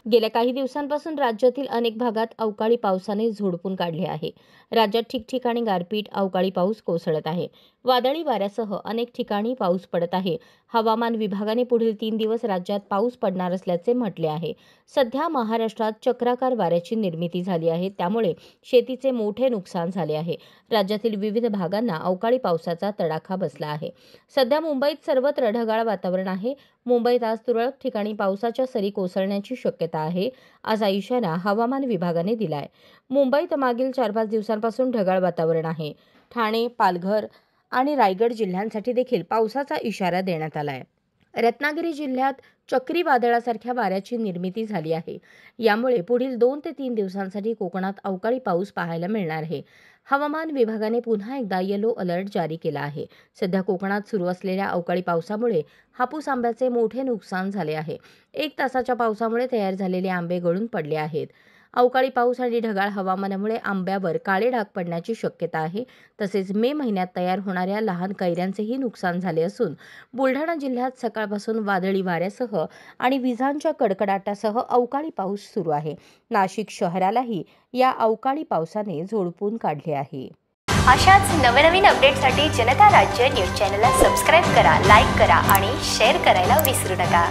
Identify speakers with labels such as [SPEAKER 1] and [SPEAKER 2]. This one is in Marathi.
[SPEAKER 1] गेल्या काही दिवसांपासून राज्यातील अनेक भागात अवकाळी पावसाने झोडपून काढले आहे। राज्यात ठिकठिकाणी गारपीट, अवकाळी पाऊस कोसळत आहे। वादळी वाऱ्यासह अनेक ठिकाणी पाऊस पडत आहे। हवामान विभागाने पुढील 3 दिवस राज्यात पाऊस पडणार असल्याचे म्हटले आहे। सध्या महाराष्ट्रात चक्राकार वाऱ्याची निर्मिती झाली आहे, त्यामुळे शेतीचे मोठे नुकसान झाले आहे। राज्यातील विविध भागांना अवकाळी पावसाचा तडाखा बसला आहे। सध्या मुंबईत सर्वत्र ढगाळ वातावरण आहे। मुंबईत आज तुरळक ठिकाणी पावसाच्या सरी कोसळण्याची शक्यता आहे, असा इशारा हवामान विभागाने दिलाय। मुंबईत मागील 4-5 दिवसांपासून ढगाळ वातावरण आहे। ठाणे, पालघर आणि रायगड जिल्ह्यांसाठी देखील पावसाचा इशारा देण्यात आलाय। रत्नागिरी जिल्ह्यात चक्रीवादळासारख्या वाऱ्याची निर्मिती झाली आहे। यामुळे पुढील 2 ते 3 दिवसांसाठी कोकणात अवकाळी पाऊस पाहायला मिळणार आहे। हवामान विभागाने पुन्हा एकदा येलो अलर्ट जारी केला आहे। सध्या कोकणात सुरू असलेल्या अवकाळी पावसामुळे हापूस आंब्याचे मोठे नुकसान झाले आहे। 1 तासाच्या पावसामुळे तयार झालेले आंबे गळून पडले आहेत। अवकाळी पाऊस आणि ढगाळ हवामानामुळे आंब्यावर काळे डाग पडण्याची शक्यता आहे। तसेच मे महिन्यात तयार होणाऱ्या लहान कैऱ्यांचेही नुकसान झाले असून बुलढाणा जिल्ह्यात सकाळपासून वादळी वाऱ्यासह आणि विजांच्या कडकडाटासह अवकाळी पाऊस सुरू आहे। नाशिक शहरालाही या अवकाळी पावसाने झोडपून काढले आहे।
[SPEAKER 2] अशाच नवनवीन अपडेटसाठी जनता राज्य न्यूज चॅनलला सबस्क्राईब करा, लाईक करा आणि शेअर करायला विसरू नका।